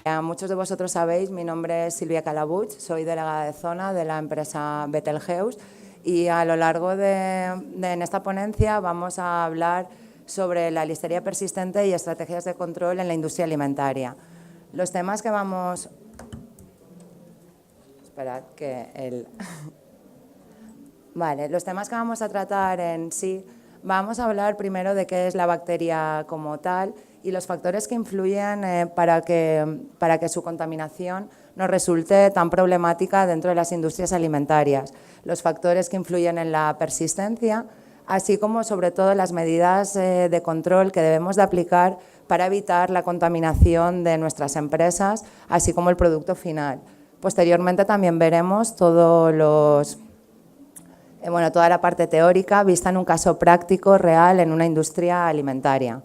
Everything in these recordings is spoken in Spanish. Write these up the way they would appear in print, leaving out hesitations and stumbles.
Muchos de vosotros sabéis, mi nombre es Silvia Calabuig, soy delegada de zona de la empresa Betelgeuse y a lo largo en esta ponencia vamos a hablar sobre la listeria persistente y estrategias de control en la industria alimentaria. Los temas que vamos... Esperad que Vale, los temas que vamos a tratar en sí, vamos a hablar primero de qué es la bacteria como tal y los factores que influyen para que su contaminación nos resulte tan problemática dentro de las industrias alimentarias, los factores que influyen en la persistencia, así como sobre todo las medidas de control que debemos de aplicar para evitar la contaminación de nuestras empresas, así como el producto final. Posteriormente también veremos toda la parte teórica vista en un caso práctico real en una industria alimentaria.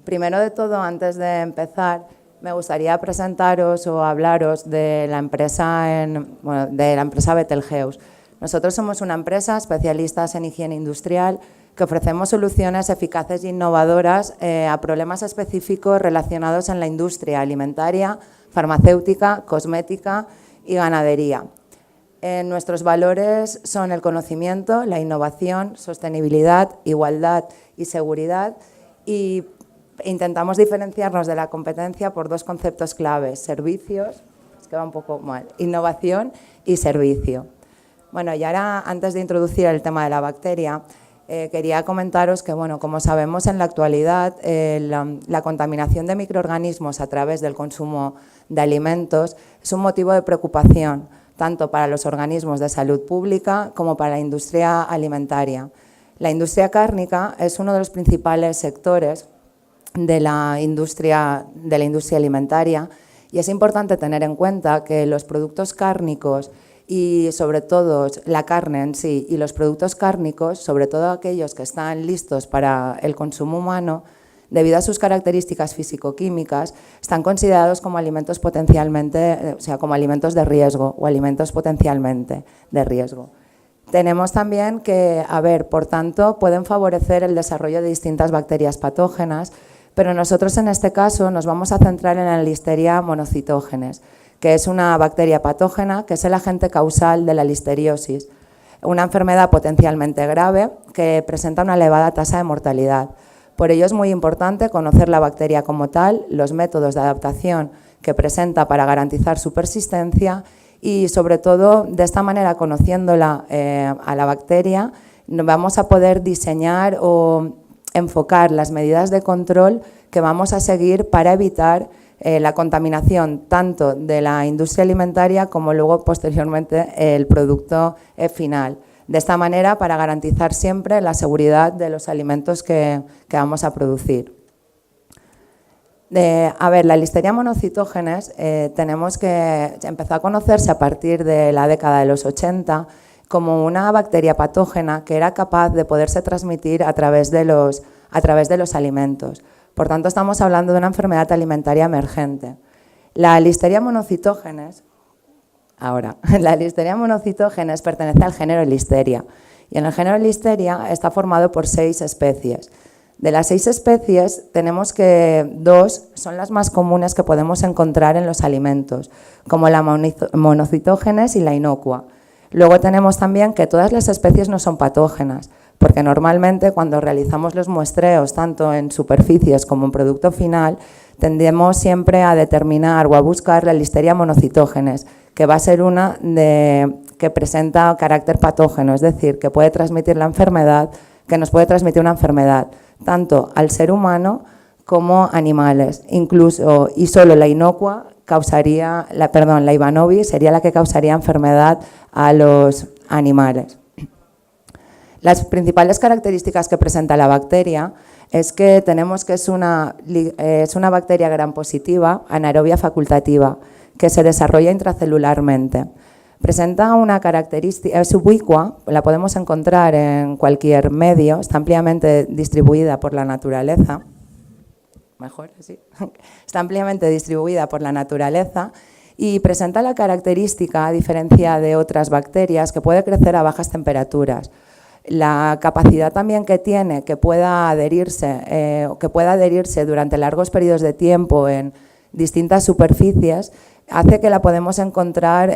Primero de todo, antes de empezar, me gustaría presentaros o hablaros de la empresa Betelgeuse. Nosotros somos una empresa especialistas en higiene industrial que ofrecemos soluciones eficaces e innovadoras a problemas específicos relacionados en la industria alimentaria, farmacéutica, cosmética y ganadería. Nuestros valores son el conocimiento, la innovación, sostenibilidad, igualdad y seguridad, y intentamos diferenciarnos de la competencia por dos conceptos claves: servicios, es que va un poco mal, innovación y servicio. Bueno, y ahora, antes de introducir el tema de la bacteria, quería comentaros que, bueno, como sabemos en la actualidad, la contaminación de microorganismos a través del consumo de alimentos es un motivo de preocupación, tanto para los organismos de salud pública como para la industria alimentaria. La industria cárnica es uno de los principales sectores de la industria alimentaria y es importante tener en cuenta que los productos cárnicos y sobre todo la carne en sí y los productos cárnicos, sobre todo aquellos que están listos para el consumo humano, debido a sus características físico-químicas, están considerados como alimentos como alimentos de riesgo o alimentos potencialmente de riesgo. Tenemos también que, por tanto, pueden favorecer el desarrollo de distintas bacterias patógenas, pero nosotros en este caso nos vamos a centrar en la Listeria monocytogenes, que es una bacteria patógena que es el agente causal de la listeriosis, una enfermedad potencialmente grave que presenta una elevada tasa de mortalidad. Por ello es muy importante conocer la bacteria como tal, los métodos de adaptación que presenta para garantizar su persistencia y, sobre todo, de esta manera, conociéndola a la bacteria, vamos a poder diseñar o enfocar las medidas de control que vamos a seguir para evitar la contaminación tanto de la industria alimentaria como luego, posteriormente, el producto final. De esta manera, para garantizar siempre la seguridad de los alimentos que vamos a producir. La Listeria monocytogenes tenemos que empezar a conocerse a partir de la década de los 80 como una bacteria patógena que era capaz de poderse transmitir a través de los alimentos. Por tanto, estamos hablando de una enfermedad alimentaria emergente. La Listeria monocytogenes pertenece al género Listeria y en el género Listeria está formado por 6 especies. De las 6 especies tenemos que 2 son las más comunes que podemos encontrar en los alimentos, como la monocytogenes y la inocua. Luego tenemos también que todas las especies no son patógenas, porque normalmente cuando realizamos los muestreos, tanto en superficies como en producto final, tendemos siempre a determinar o a buscar la Listeria monocytogenes, que va a ser una que presenta carácter patógeno, es decir, que puede transmitir la enfermedad, que nos puede transmitir una enfermedad, tanto al ser humano como animales. Incluso, y solo la inocua causaría, la Ivanovi sería la que causaría enfermedad a los animales. Las principales características que presenta la bacteria es que tenemos que es una bacteria gram positiva, anaerobia facultativa, que se desarrolla intracelularmente. Presenta una característica, es ubicua, la podemos encontrar en cualquier medio, está ampliamente distribuida por la naturaleza. Mejor así. Está ampliamente distribuida por la naturaleza y presenta la característica, a diferencia de otras bacterias, que puede crecer a bajas temperaturas. La capacidad también que tiene, que pueda adherirse durante largos periodos de tiempo en distintas superficies, hace que la podemos encontrar,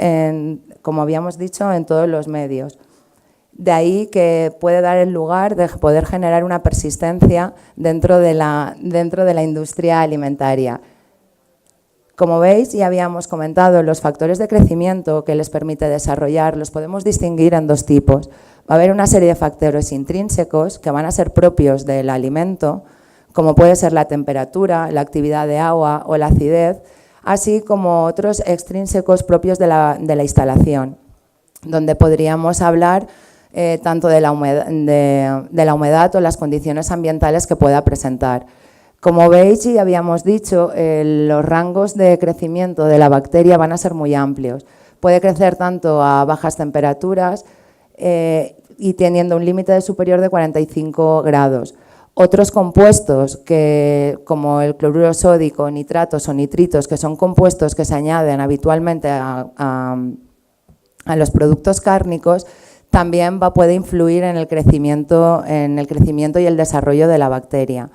como habíamos dicho, en todos los medios. De ahí que puede dar el lugar de poder generar una persistencia dentro de la industria alimentaria. Como veis, ya habíamos comentado, los factores de crecimiento que les permite desarrollar los podemos distinguir en dos tipos. Va a haber una serie de factores intrínsecos que van a ser propios del alimento, como puede ser la temperatura, la actividad de agua o la acidez, así como otros extrínsecos propios de la instalación, donde podríamos hablar tanto de la humedad o las condiciones ambientales que pueda presentar. Como veis, y habíamos dicho, los rangos de crecimiento de la bacteria van a ser muy amplios. Puede crecer tanto a bajas temperaturas y teniendo un límite superior de 45 grados. Otros compuestos, como el cloruro sódico, nitratos o nitritos, que son compuestos que se añaden habitualmente a los productos cárnicos, también puede influir en el crecimiento y el desarrollo de la bacteria.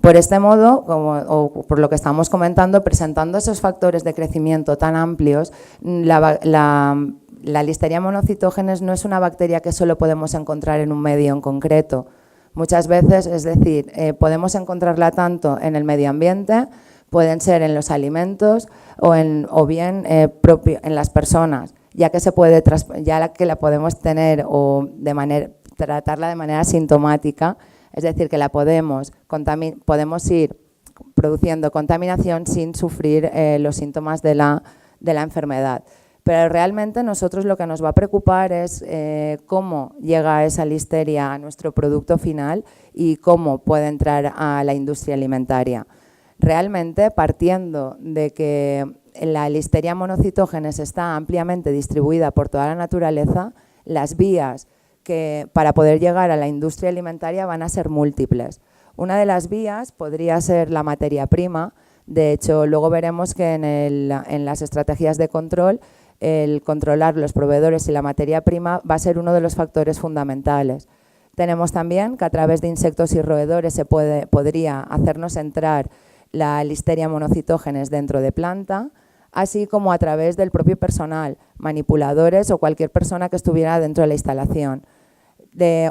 Por este modo, o por lo que estamos comentando, presentando esos factores de crecimiento tan amplios, la Listeria monocytogenes no es una bacteria que solo podemos encontrar en un medio en concreto. Muchas veces, es decir, podemos encontrarla tanto en el medio ambiente, pueden ser en los alimentos o bien en las personas, ya que la podemos tener tratarla de manera sintomática. Es decir, que la podemos ir produciendo contaminación sin sufrir los síntomas de la enfermedad. Pero realmente nosotros lo que nos va a preocupar es cómo llega esa listeria a nuestro producto final y cómo puede entrar a la industria alimentaria. Realmente, partiendo de que la Listeria monocytogenes está ampliamente distribuida por toda la naturaleza, las vías para poder llegar a la industria alimentaria van a ser múltiples. Una de las vías podría ser la materia prima. De hecho, luego veremos que en las estrategias de control, el controlar los proveedores y la materia prima va a ser uno de los factores fundamentales. Tenemos también que a través de insectos y roedores podría hacernos entrar la Listeria monocytogenes dentro de planta, así como a través del propio personal, manipuladores o cualquier persona que estuviera dentro de la instalación.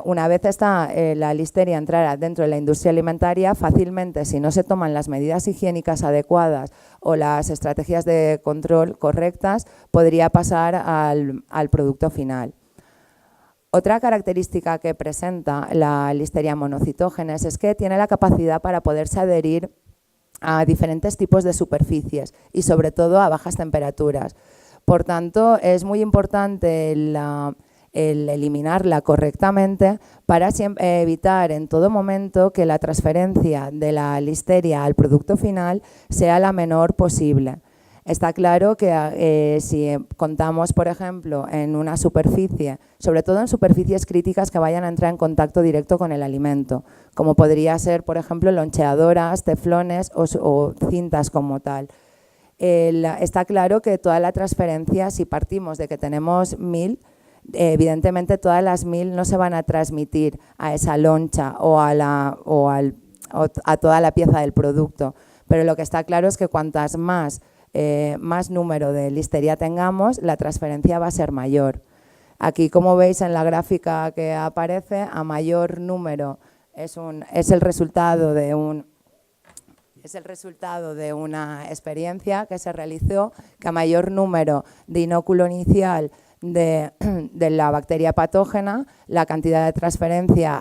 Una vez está la listeria entrara dentro de la industria alimentaria, fácilmente, si no se toman las medidas higiénicas adecuadas o las estrategias de control correctas, podría pasar al producto final. Otra característica que presenta la Listeria monocytogenes es que tiene la capacidad para poderse adherir a diferentes tipos de superficies y sobre todo a bajas temperaturas. Por tanto, es muy importante el eliminarla correctamente para evitar en todo momento que la transferencia de la listeria al producto final sea la menor posible. Está claro que si contamos, por ejemplo, en una superficie, sobre todo en superficies críticas que vayan a entrar en contacto directo con el alimento, como podría ser, por ejemplo, loncheadoras, teflones o cintas como tal. Está claro que toda la transferencia, si partimos de que tenemos 1000, evidentemente todas las 1000 no se van a transmitir a esa loncha o a toda la pieza del producto, pero lo que está claro es que cuantas más número de listeria tengamos, la transferencia va a ser mayor. Aquí, como veis en la gráfica que aparece, a mayor número es el resultado de una experiencia que se realizó, que a mayor número de inóculo inicial de la bacteria patógena, la cantidad de transferencia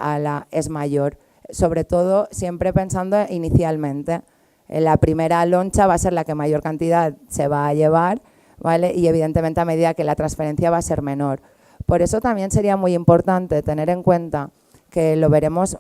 es mayor, sobre todo siempre pensando inicialmente. La primera loncha va a ser la que mayor cantidad se va a llevar, ¿vale? Y evidentemente a medida que la transferencia va a ser menor. Por eso también sería muy importante tener en cuenta que lo veremos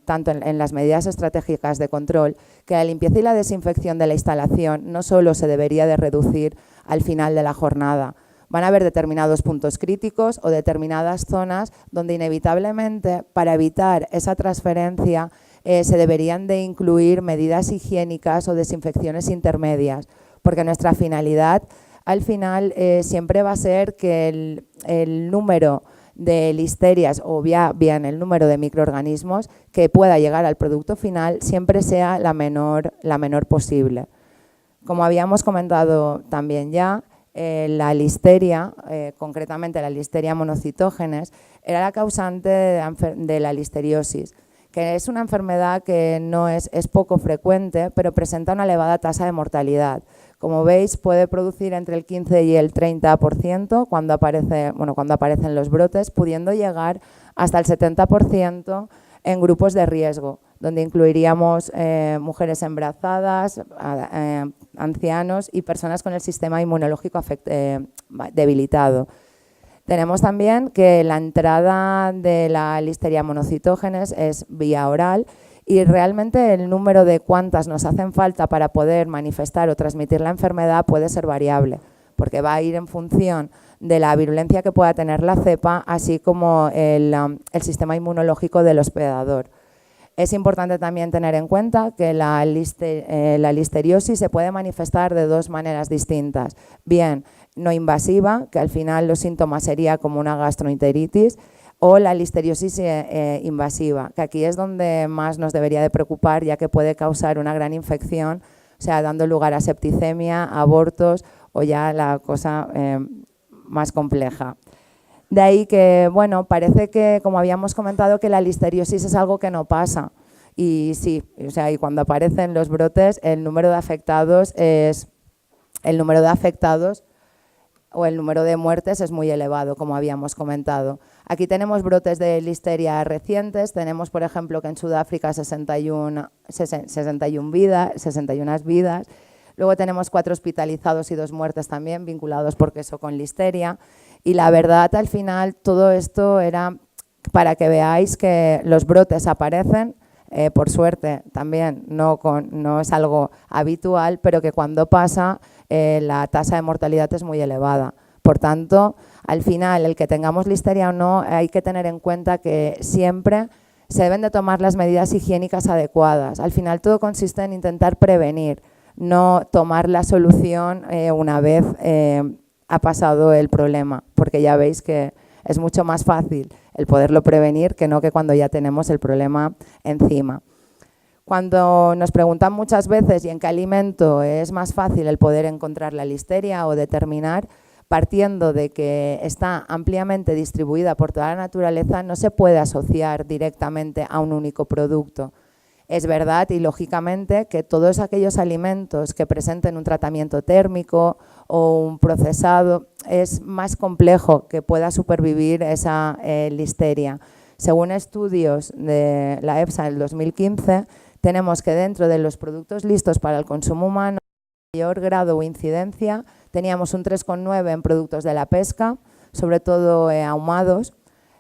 tanto en las medidas estratégicas de control, que la limpieza y la desinfección de la instalación no solo se debería de reducir al final de la jornada. Van a haber determinados puntos críticos o determinadas zonas donde inevitablemente, para evitar esa transferencia, se deberían de incluir medidas higiénicas o desinfecciones intermedias, porque nuestra finalidad al final siempre va a ser que el número de listerias o bien el número de microorganismos que pueda llegar al producto final siempre sea la menor posible. Como habíamos comentado también ya, la listeria, concretamente la listeria monocitógenes, era la causante de la listeriosis, que es una enfermedad que no es poco frecuente, pero presenta una elevada tasa de mortalidad. Como veis, puede producir entre el 15 y el 30% cuando aparecen los brotes, pudiendo llegar hasta el 70% en grupos de riesgo, donde incluiríamos mujeres embarazadas, ancianos y personas con el sistema inmunológico debilitado. Tenemos también que la entrada de la listeria monocitógenes es vía oral y realmente el número de cuántas nos hacen falta para poder manifestar o transmitir la enfermedad puede ser variable, porque va a ir en función de la virulencia que pueda tener la cepa, así como el sistema inmunológico del hospedador. Es importante también tener en cuenta que la listeriosis se puede manifestar de dos maneras distintas. Bien, no invasiva, que al final los síntomas sería como una gastroenteritis, o la listeriosis invasiva, que aquí es donde más nos debería de preocupar, ya que puede causar una gran infección, o sea, dando lugar a septicemia, abortos o ya la cosa más compleja. De ahí que, bueno, parece que, como habíamos comentado, que la listeriosis es algo que no pasa. Y sí, o sea, y cuando aparecen los brotes, el número de afectados o el número de muertes es muy elevado, como habíamos comentado. Aquí tenemos brotes de listeria recientes. Tenemos, por ejemplo, que en Sudáfrica 61 vidas. Luego tenemos 4 hospitalizados y 2 muertes también vinculados por queso con listeria. Y la verdad, al final, todo esto era para que veáis que los brotes aparecen, por suerte también no es algo habitual, pero que cuando pasa la tasa de mortalidad es muy elevada. Por tanto, al final, el que tengamos listeria o no, hay que tener en cuenta que siempre se deben de tomar las medidas higiénicas adecuadas. Al final, todo consiste en intentar prevenir, no tomar la solución una vez ha pasado el problema, porque ya veis que es mucho más fácil el poderlo prevenir que no que cuando ya tenemos el problema encima. Cuando nos preguntan muchas veces y en qué alimento es más fácil el poder encontrar la listeria o determinar, partiendo de que está ampliamente distribuida por toda la naturaleza, no se puede asociar directamente a un único producto. Es verdad y lógicamente que todos aquellos alimentos que presenten un tratamiento térmico o un procesado es más complejo que pueda supervivir esa listeria. Según estudios de la EFSA del 2015, tenemos que dentro de los productos listos para el consumo humano, mayor grado o incidencia, teníamos un 3,9 en productos de la pesca, sobre todo ahumados,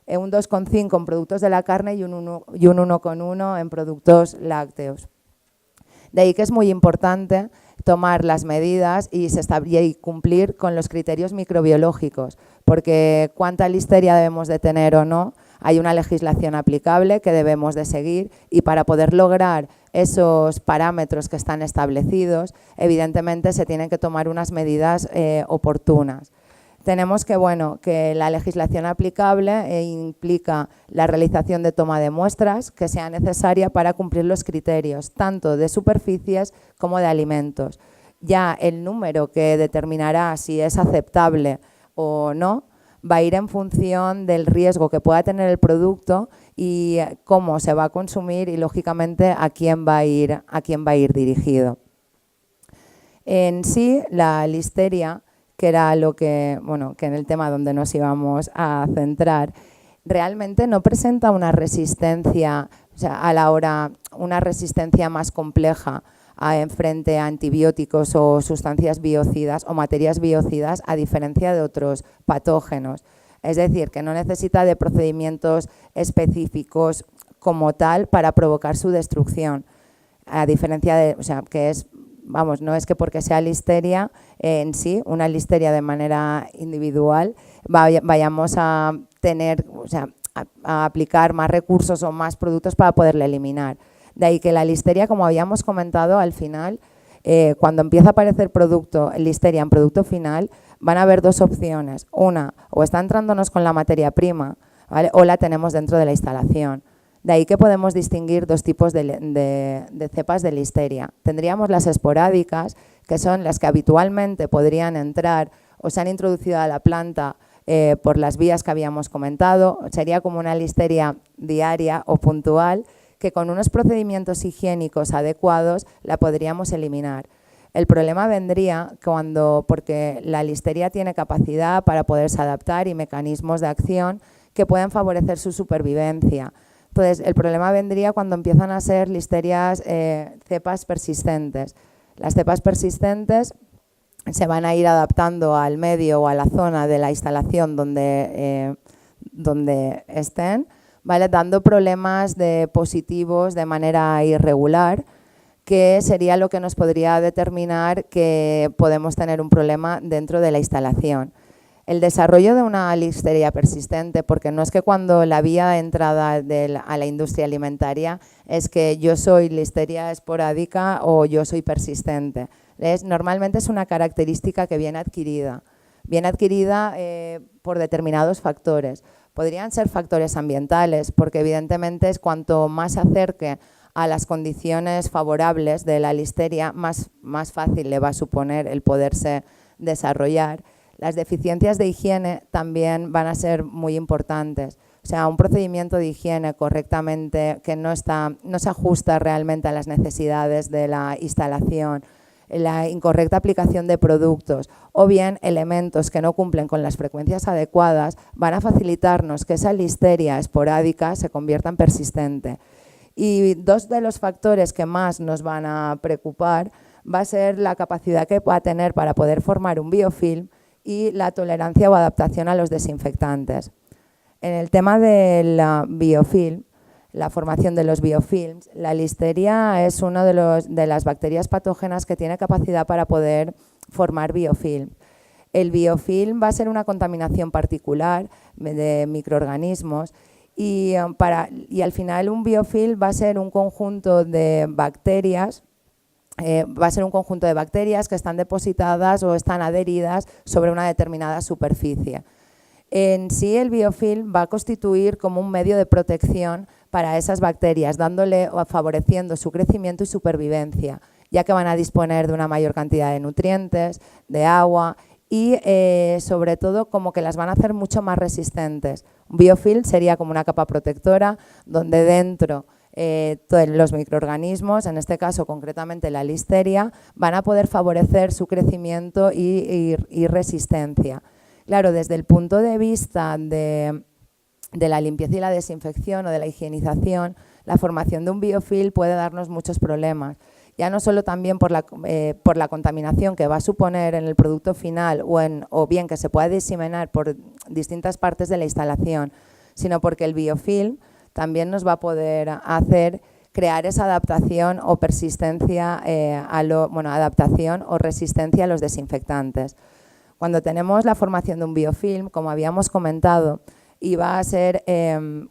un 2,5 en productos de la carne y un 1,1 en productos lácteos. De ahí que es muy importante tomar las medidas y cumplir con los criterios microbiológicos, porque cuánta listeria debemos de tener o no, hay una legislación aplicable que debemos de seguir y para poder lograr esos parámetros que están establecidos, evidentemente se tienen que tomar unas medidas oportunas. Tenemos que la legislación aplicable implica la realización de toma de muestras que sea necesaria para cumplir los criterios, tanto de superficies como de alimentos. Ya el número que determinará si es aceptable o no va a ir en función del riesgo que pueda tener el producto y cómo se va a consumir y, lógicamente, a quién va a ir dirigido. En sí, la listeria, que era que en el tema donde nos íbamos a centrar, realmente no presenta una resistencia, o sea, una resistencia más compleja frente a antibióticos o sustancias biocidas o materias biocidas, a diferencia de otros patógenos. Es decir, que no necesita de procedimientos específicos como tal para provocar su destrucción, a diferencia de, que es, no es que porque sea listeria en sí, una listeria de manera individual, vayamos a tener, a aplicar más recursos o más productos para poderla eliminar. De ahí que la listeria, como habíamos comentado, al final, cuando empieza a aparecer listeria en producto final, van a haber dos opciones. Una, o está entrándonos con la materia prima, ¿vale? O la tenemos dentro de la instalación. De ahí que podemos distinguir dos tipos de cepas de listeria. Tendríamos las esporádicas, que son las que habitualmente podrían entrar o se han introducido a la planta por las vías que habíamos comentado. Sería como una listeria diaria o puntual que con unos procedimientos higiénicos adecuados la podríamos eliminar. El problema vendría porque la listeria tiene capacidad para poderse adaptar y mecanismos de acción que pueden favorecer su supervivencia. Entonces, el problema vendría cuando empiezan a ser listerias cepas persistentes. Las cepas persistentes se van a ir adaptando al medio o a la zona de la instalación donde estén, ¿vale? Dando problemas de positivos de manera irregular, que sería lo que nos podría determinar que podemos tener un problema dentro de la instalación. El desarrollo de una listeria persistente, porque no es que cuando la vía de entrada a la industria alimentaria es que yo soy listeria esporádica o yo soy persistente. Normalmente es una característica que viene adquirida por determinados factores. Podrían ser factores ambientales, porque evidentemente es cuanto más se acerque a las condiciones favorables de la listeria, más fácil le va a suponer el poderse desarrollar. Las deficiencias de higiene también van a ser muy importantes. O sea, un procedimiento de higiene correctamente que no se ajusta realmente a las necesidades de la instalación, la incorrecta aplicación de productos o bien elementos que no cumplen con las frecuencias adecuadas van a facilitarnos que esa listeria esporádica se convierta en persistente. Y dos de los factores que más nos van a preocupar va a ser la capacidad que va a tener para poder formar un biofilm y la tolerancia o adaptación a los desinfectantes. En el tema del biofilm, la formación de los biofilms, la listeria es una de las bacterias patógenas que tiene capacidad para poder formar biofilm. El biofilm va a ser una contaminación particular de microorganismos y al final un biofilm va a ser un conjunto de bacterias. Que están depositadas o están adheridas sobre una determinada superficie. En sí, el biofilm va a constituir como un medio de protección para esas bacterias, dándole o favoreciendo su crecimiento y supervivencia, ya que van a disponer de una mayor cantidad de nutrientes, de agua y sobre todo como que las van a hacer mucho más resistentes. Un biofilm sería como una capa protectora donde dentro todos los microorganismos, en este caso concretamente la listeria, van a poder favorecer su crecimiento y resistencia. Claro, desde el punto de vista de la limpieza y la desinfección o de la higienización, la formación de un biofilm puede darnos muchos problemas. Ya no solo también por la contaminación que va a suponer en el producto final o bien que se pueda diseminar por distintas partes de la instalación, sino porque el biofilm también nos va a poder hacer crear esa adaptación o persistencia, adaptación o resistencia a los desinfectantes. Cuando tenemos la formación de un biofilm, como habíamos comentado, iba a ser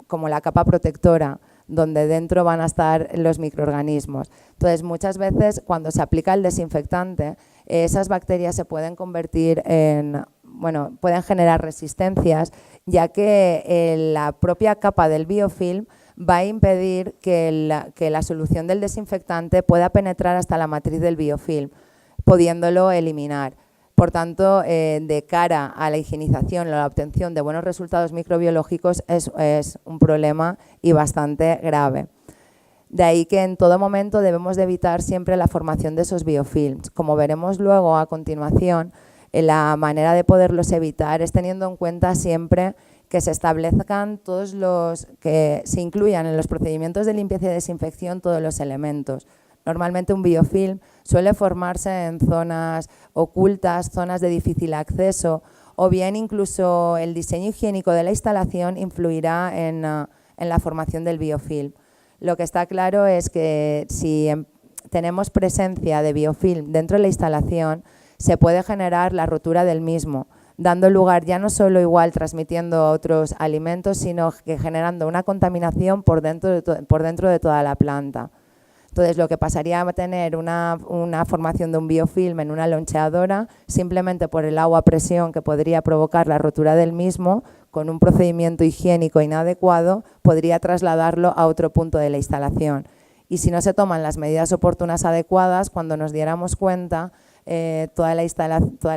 como la capa protectora, donde dentro van a estar los microorganismos. Entonces, muchas veces cuando se aplica el desinfectante, esas bacterias se pueden convertir pueden generar resistencias, ya que la propia capa del biofilm va a impedir que la solución del desinfectante pueda penetrar hasta la matriz del biofilm, pudiéndolo eliminar. Por tanto, de cara a la higienización o la obtención de buenos resultados microbiológicos es un problema y bastante grave. De ahí que en todo momento debemos de evitar siempre la formación de esos biofilms. Como veremos luego a continuación, la manera de poderlos evitar es teniendo en cuenta siempre que se establezcan que se incluyan en los procedimientos de limpieza y desinfección todos los elementos. Normalmente un biofilm suele formarse en zonas ocultas, zonas de difícil acceso, o bien incluso el diseño higiénico de la instalación influirá en la formación del biofilm. Lo que está claro es que si tenemos presencia de biofilm dentro de la instalación, se puede generar la rotura del mismo, dando lugar ya no solo igual transmitiendo otros alimentos, sino que generando una contaminación por dentro de toda la planta. Entonces, lo que pasaría a tener una formación de un biofilm en una loncheadora, simplemente por el agua a presión que podría provocar la rotura del mismo, con un procedimiento higiénico inadecuado, podría trasladarlo a otro punto de la instalación. Y si no se toman las medidas oportunas adecuadas, cuando nos diéramos cuenta, toda la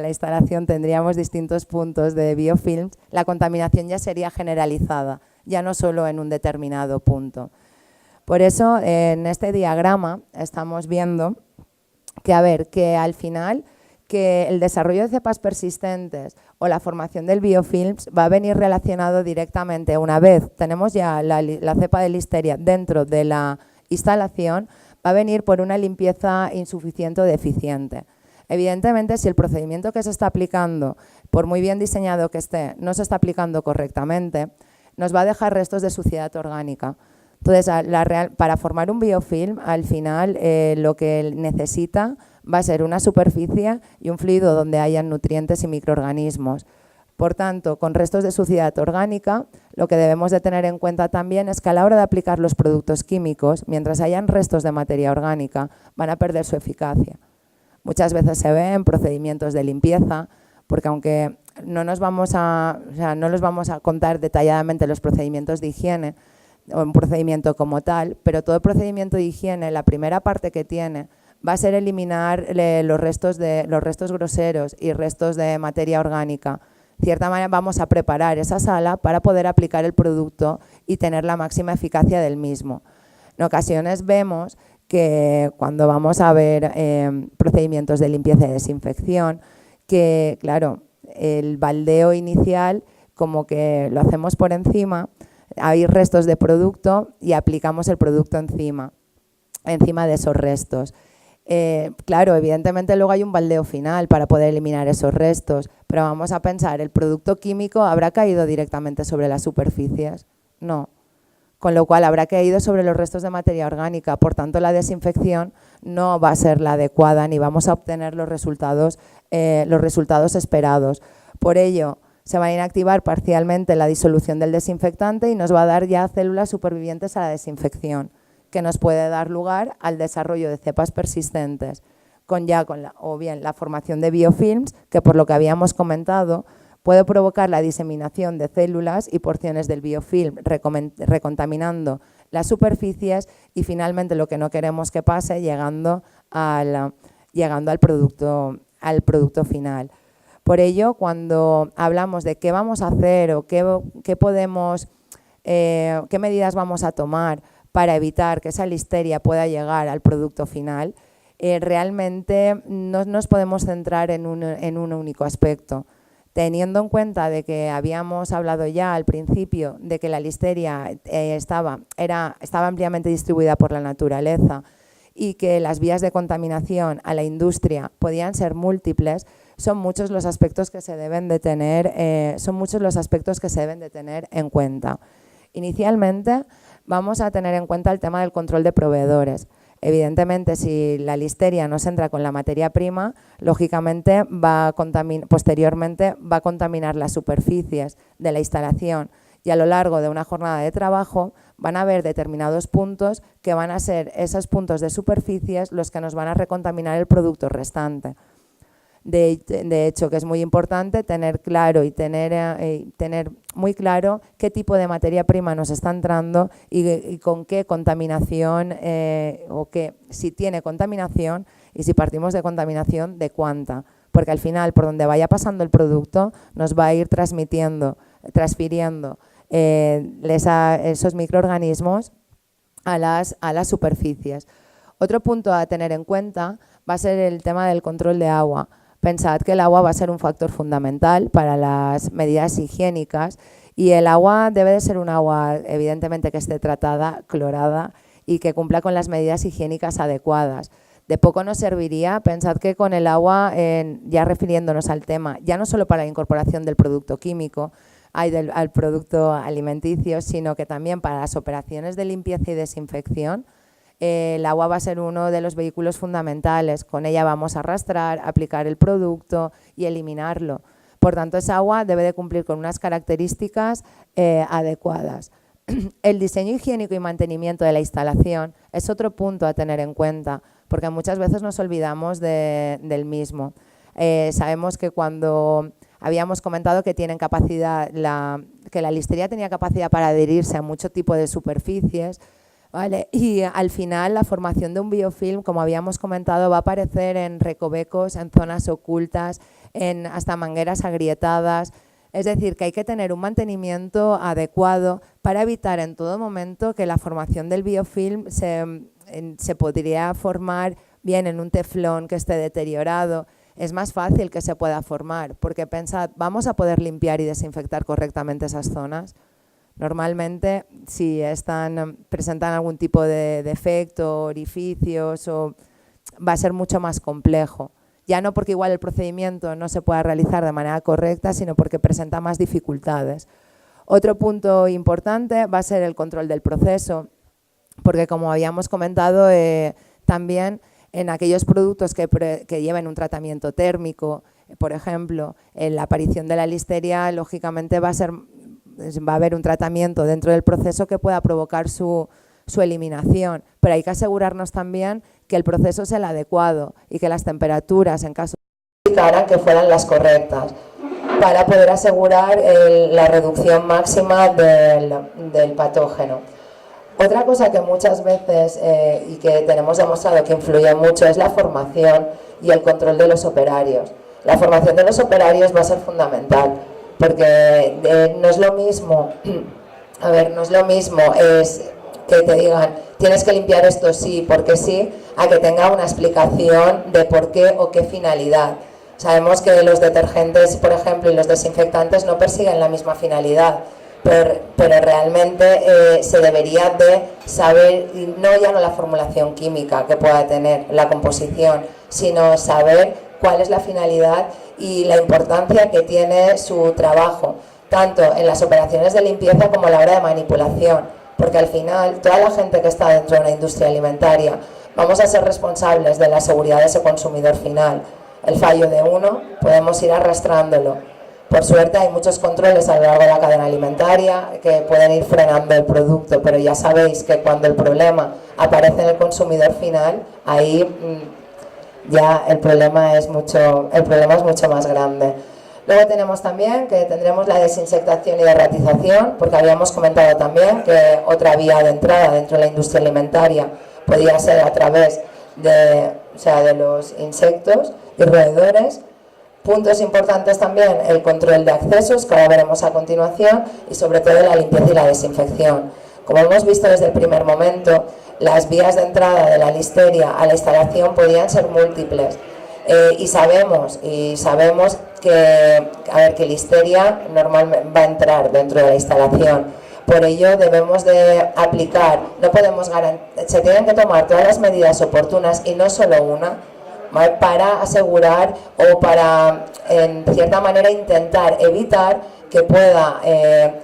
instalación tendríamos distintos puntos de biofilms, la contaminación ya sería generalizada, ya no solo en un determinado punto. Por eso, en este diagrama estamos viendo que al final que el desarrollo de cepas persistentes o la formación del biofilms va a venir relacionado directamente, una vez tenemos ya la cepa de Listeria dentro de la instalación, va a venir por una limpieza insuficiente o deficiente. Evidentemente, si el procedimiento que se está aplicando, por muy bien diseñado que esté, no se está aplicando correctamente, nos va a dejar restos de suciedad orgánica. Entonces, para formar un biofilm, al final lo que necesita va a ser una superficie y un fluido donde hayan nutrientes y microorganismos. Por tanto, con restos de suciedad orgánica, lo que debemos de tener en cuenta también es que a la hora de aplicar los productos químicos, mientras hayan restos de materia orgánica, van a perder su eficacia. Muchas veces se ve en procedimientos de limpieza, porque aunque no los vamos a contar detalladamente los procedimientos de higiene, o un procedimiento como tal, pero todo procedimiento de higiene, la primera parte que tiene va a ser eliminar los restos groseros y restos de materia orgánica. De cierta manera vamos a preparar esa sala para poder aplicar el producto y tener la máxima eficacia del mismo. En ocasiones vemos que cuando vamos a ver procedimientos de limpieza y desinfección, que claro, el baldeo inicial como que lo hacemos por encima, hay restos de producto y aplicamos el producto encima de esos restos. Claro, evidentemente luego hay un baldeo final para poder eliminar esos restos, pero vamos a pensar, ¿el producto químico habrá caído directamente sobre las superficies? No. Con lo cual habrá caído sobre los restos de materia orgánica, por tanto la desinfección no va a ser la adecuada ni vamos a obtener los resultados esperados. Por ello, se va a inactivar parcialmente la disolución del desinfectante y nos va a dar ya células supervivientes a la desinfección, que nos puede dar lugar al desarrollo de cepas persistentes, o bien la formación de biofilms, que por lo que habíamos comentado, puede provocar la diseminación de células y porciones del biofilm, recontaminando las superficies y finalmente lo que no queremos que pase, llegando al producto final. Por ello, cuando hablamos de qué vamos a hacer o qué medidas vamos a tomar para evitar que esa listeria pueda llegar al producto final, realmente no nos podemos centrar en un único aspecto. Teniendo en cuenta de que habíamos hablado ya al principio de que la listeria estaba ampliamente distribuida por la naturaleza y que las vías de contaminación a la industria podían ser múltiples, son muchos los aspectos que se deben de tener, en cuenta. Inicialmente vamos a tener en cuenta el tema del control de proveedores. Evidentemente, si la listeria no se entra con la materia prima, lógicamente posteriormente va a contaminar las superficies de la instalación y a lo largo de una jornada de trabajo van a haber determinados puntos que van a ser esos puntos de superficies los que nos van a recontaminar el producto restante. De hecho, que es muy importante tener claro y tener muy claro qué tipo de materia prima nos está entrando y con qué contaminación si tiene contaminación y si partimos de contaminación, de cuánta. Porque al final, por donde vaya pasando el producto, nos va a ir transfiriendo esos microorganismos a las superficies. Otro punto a tener en cuenta va a ser el tema del control de agua. Pensad que el agua va a ser un factor fundamental para las medidas higiénicas y el agua debe de ser un agua, evidentemente, que esté tratada, clorada y que cumpla con las medidas higiénicas adecuadas. De poco nos serviría, pensad que con el agua, ya refiriéndonos al tema, ya no solo para la incorporación del producto químico, al producto alimenticio, sino que también para las operaciones de limpieza y desinfección, el agua va a ser uno de los vehículos fundamentales. Con ella vamos a arrastrar, aplicar el producto y eliminarlo. Por tanto, esa agua debe de cumplir con unas características adecuadas. El diseño higiénico y mantenimiento de la instalación es otro punto a tener en cuenta, porque muchas veces nos olvidamos del mismo. Sabemos que cuando habíamos comentado que tienen capacidad, que la listería tenía capacidad para adherirse a mucho tipo de superficies, ¿vale? Y al final la formación de un biofilm, como habíamos comentado, va a aparecer en recovecos, en zonas ocultas, en hasta mangueras agrietadas. Es decir, que hay que tener un mantenimiento adecuado para evitar en todo momento que la formación del biofilm se podría formar bien en un teflón que esté deteriorado. Es más fácil que se pueda formar, porque pensad, ¿vamos a poder limpiar y desinfectar correctamente esas zonas? Normalmente, si presentan algún tipo de defecto, orificios, va a ser mucho más complejo. Ya no porque igual el procedimiento no se pueda realizar de manera correcta, sino porque presenta más dificultades. Otro punto importante va a ser el control del proceso, porque como habíamos comentado, también en aquellos productos que lleven un tratamiento térmico, por ejemplo, en la aparición de la listeria, lógicamente va a haber un tratamiento dentro del proceso que pueda provocar su eliminación, pero hay que asegurarnos también que el proceso es el adecuado y que las temperaturas, en caso de que fueran las correctas, para poder asegurar la reducción máxima del patógeno. Otra cosa que muchas veces y que tenemos demostrado que influye mucho es la formación y el control de los operarios. La formación de los operarios va a ser fundamental, porque no es lo mismo, no es lo mismo que te digan tienes que limpiar esto sí, porque sí, a que tenga una explicación de por qué o qué finalidad. Sabemos que los detergentes, por ejemplo, y los desinfectantes no persiguen la misma finalidad, pero realmente se debería de saber, ya no la formulación química que pueda tener, la composición, sino saber cuál es la finalidad y la importancia que tiene su trabajo, tanto en las operaciones de limpieza como a la hora de manipulación, porque al final toda la gente que está dentro de una industria alimentaria vamos a ser responsables de la seguridad de ese consumidor final. El fallo de uno podemos ir arrastrándolo. Por suerte hay muchos controles a lo largo de la cadena alimentaria que pueden ir frenando el producto, pero ya sabéis que cuando el problema aparece en el consumidor final, ahí ya el problema es mucho más grande. Luego tenemos también que tendremos la desinsectación y derratización, porque habíamos comentado también que otra vía de entrada dentro de la industria alimentaria podría ser a través de los insectos y roedores. Puntos importantes también, el control de accesos, que ahora veremos a continuación, y sobre todo la limpieza y la desinfección. Como hemos visto desde el primer momento, las vías de entrada de la listeria a la instalación podían ser múltiples. Y sabemos que listeria normalmente va a entrar dentro de la instalación. Por ello debemos de aplicar, se tienen que tomar todas las medidas oportunas y no solo una, ¿vale?, para asegurar o para, en cierta manera, intentar evitar que pueda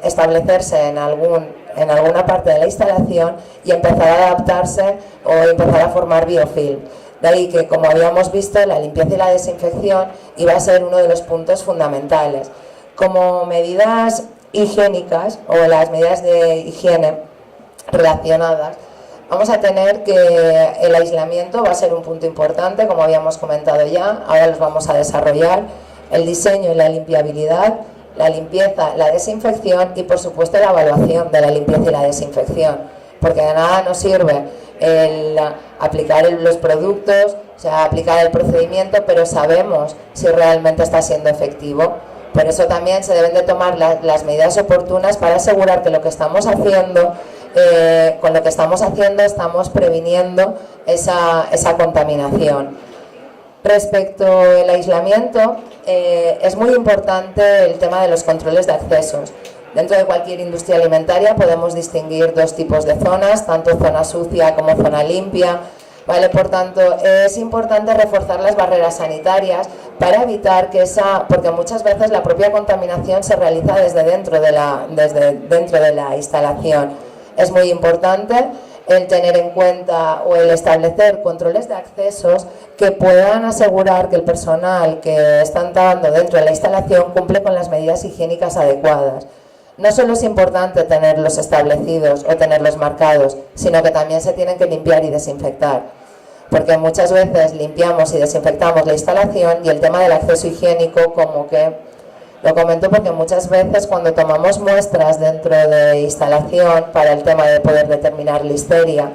establecerse en alguna parte de la instalación y empezar a adaptarse o empezar a formar biofilm. De ahí que, como habíamos visto, la limpieza y la desinfección iba a ser uno de los puntos fundamentales. Como medidas higiénicas o las medidas de higiene relacionadas, vamos a tener que el aislamiento va a ser un punto importante, como habíamos comentado ya, ahora los vamos a desarrollar, el diseño y la limpiabilidad, la limpieza, la desinfección y, por supuesto, la evaluación de la limpieza y la desinfección, porque de nada nos sirve el aplicar los productos, aplicar el procedimiento, pero sabemos si realmente está siendo efectivo. Por eso también se deben de tomar las medidas oportunas para asegurar que lo que estamos haciendo, con lo que estamos haciendo, estamos previniendo esa contaminación. Respecto al aislamiento, es muy importante el tema de los controles de accesos. Dentro de cualquier industria alimentaria podemos distinguir dos tipos de zonas, tanto zona sucia como zona limpia, ¿vale? Por tanto, es importante reforzar las barreras sanitarias para evitar porque muchas veces la propia contaminación se realiza desde dentro de la instalación. Es muy importante el tener en cuenta o el establecer controles de accesos que puedan asegurar que el personal que está entrando dentro de la instalación cumple con las medidas higiénicas adecuadas. no solo es importante tenerlos establecidos o tenerlos marcados, sino que también se tienen que limpiar y desinfectar. Porque muchas veces limpiamos y desinfectamos la instalación y el tema del acceso higiénico, como que, lo comento porque muchas veces cuando tomamos muestras dentro de instalación para el tema de poder determinar listeria,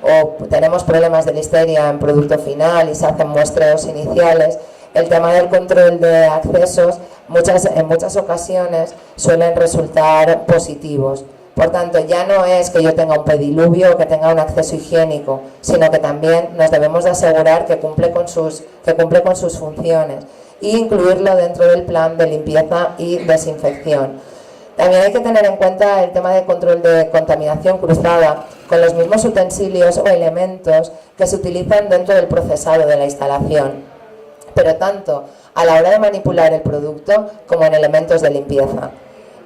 o tenemos problemas de listeria en producto final y se hacen muestreos iniciales, el tema del control de accesos en muchas ocasiones suelen resultar positivos. Por tanto, ya no es que yo tenga un pediluvio o que tenga un acceso higiénico, sino que también nos debemos de asegurar que cumple con sus funciones e incluirlo dentro del plan de limpieza y desinfección. También hay que tener en cuenta el tema de control de contaminación cruzada con los mismos utensilios o elementos que se utilizan dentro del procesado de la instalación, pero tanto a la hora de manipular el producto como en elementos de limpieza.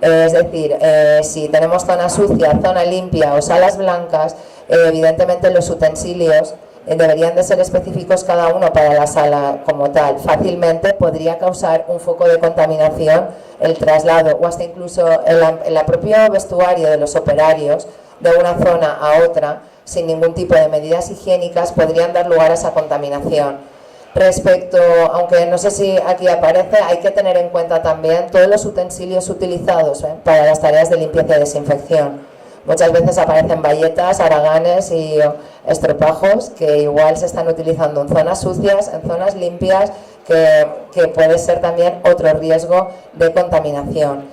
Es decir, si tenemos zona sucia, zona limpia o salas blancas, evidentemente los utensilios deberían de ser específicos cada uno para la sala como tal. Fácilmente podría causar un foco de contaminación el traslado o hasta incluso el propio vestuario de los operarios de una zona a otra sin ningún tipo de medidas higiénicas podrían dar lugar a esa contaminación. Respecto, aunque no sé si aquí aparece, hay que tener en cuenta también todos los utensilios utilizados para las tareas de limpieza y desinfección. Muchas veces aparecen bayetas, haraganes y estropajos que igual se están utilizando en zonas sucias, en zonas limpias, que puede ser también otro riesgo de contaminación.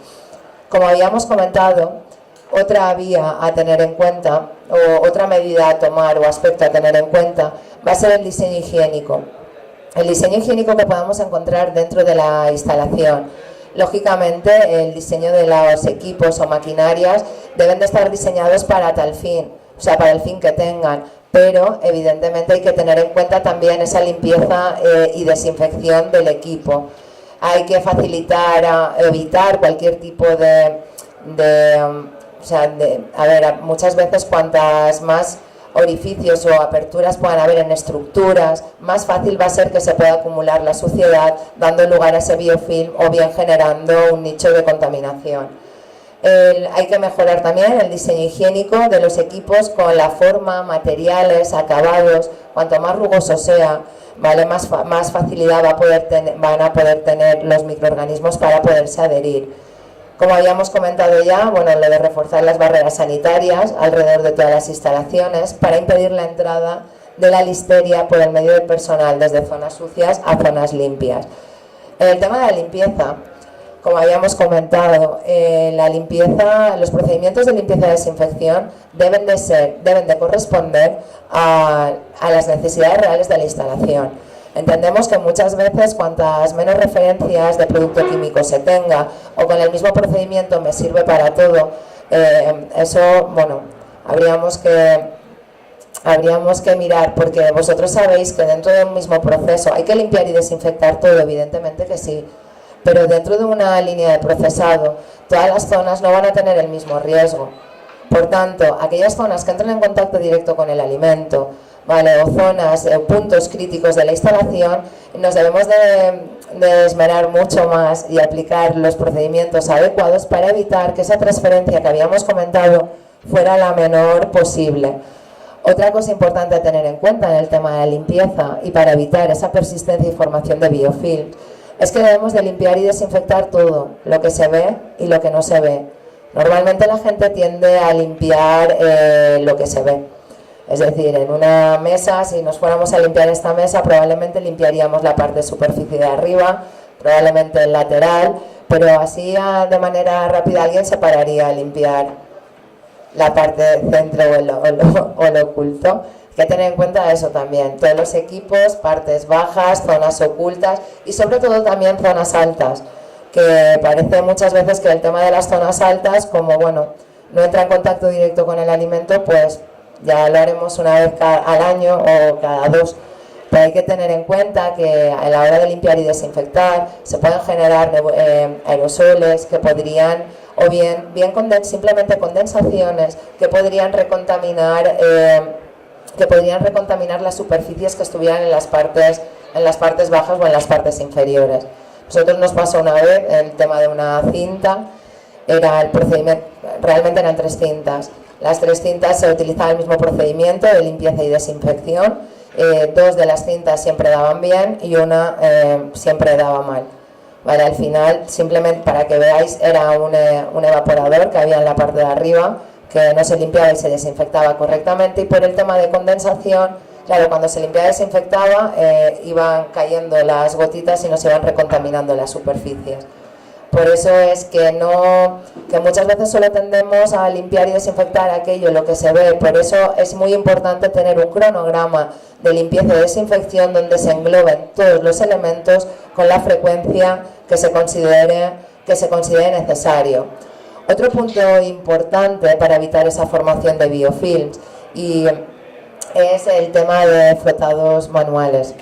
Como habíamos comentado, otra vía a tener en cuenta, o otra medida a tomar o aspecto a tener en cuenta, va a ser el diseño higiénico. El diseño higiénico que podamos encontrar dentro de la instalación. Lógicamente, el diseño de los equipos o maquinarias deben de estar diseñados para tal fin, o sea, para el fin que tengan, pero evidentemente hay que tener en cuenta también esa limpieza y desinfección del equipo. Hay que facilitar, evitar cualquier tipo muchas veces cuantas más orificios o aperturas puedan haber en estructuras, más fácil va a ser que se pueda acumular la suciedad, dando lugar a ese biofilm o bien generando un nicho de contaminación. Hay que mejorar también el diseño higiénico de los equipos con la forma, materiales, acabados. Cuanto más rugoso sea, ¿vale? más facilidad van a poder tener los microorganismos para poderse adherir. Como habíamos comentado ya, lo de reforzar las barreras sanitarias alrededor de todas las instalaciones para impedir la entrada de la listeria por el medio del personal desde zonas sucias a zonas limpias. En el tema de la limpieza, como habíamos comentado, los procedimientos de limpieza y desinfección deben de corresponder a las necesidades reales de la instalación. Entendemos que muchas veces cuantas menos referencias de producto químico se tenga o con el mismo procedimiento me sirve para todo, habríamos que mirar, porque vosotros sabéis que dentro de un mismo proceso hay que limpiar y desinfectar todo, evidentemente que sí, pero dentro de una línea de procesado todas las zonas no van a tener el mismo riesgo. Por tanto, aquellas zonas que entran en contacto directo con el alimento, o zonas o puntos críticos de la instalación, nos debemos de esmerar mucho más y aplicar los procedimientos adecuados para evitar que esa transferencia que habíamos comentado fuera la menor posible. Otra cosa importante a tener en cuenta en el tema de la limpieza y para evitar esa persistencia y formación de biofilm es que debemos de limpiar y desinfectar todo, lo que se ve y lo que no se ve. Normalmente la gente tiende a limpiar lo que se ve. Es decir, en una mesa, si nos fuéramos a limpiar esta mesa, probablemente limpiaríamos la parte de superficie de arriba, probablemente el lateral, pero así de manera rápida alguien se pararía a limpiar la parte del centro o lo oculto. Hay que tener en cuenta eso también, todos los equipos, partes bajas, zonas ocultas y sobre todo también zonas altas, que parece muchas veces que el tema de las zonas altas, como no entra en contacto directo con el alimento, pues ya lo haremos una vez al año o cada dos, pero hay que tener en cuenta que a la hora de limpiar y desinfectar se pueden generar aerosoles que podrían, o bien simplemente condensaciones que podrían recontaminar las superficies que estuvieran en las partes bajas o en las partes inferiores. Nosotros nos pasó una vez el tema de una cinta era el procedimiento, realmente eran 3 cintas. Las 3 cintas se utilizaba el mismo procedimiento de limpieza y desinfección. 2 de las cintas siempre daban bien y una siempre daba mal. Vale, al final, simplemente para que veáis, era un evaporador que había en la parte de arriba, que no se limpiaba y se desinfectaba correctamente, y por el tema de condensación, claro, cuando se limpiaba y desinfectaba, iban cayendo las gotitas y nos iban recontaminando las superficies. Por eso es que muchas veces solo tendemos a limpiar y desinfectar aquello, lo que se ve. Por eso es muy importante tener un cronograma de limpieza y desinfección donde se engloben todos los elementos con la frecuencia que se considere necesario. Otro punto importante para evitar esa formación de biofilms es el tema de frotados manuales,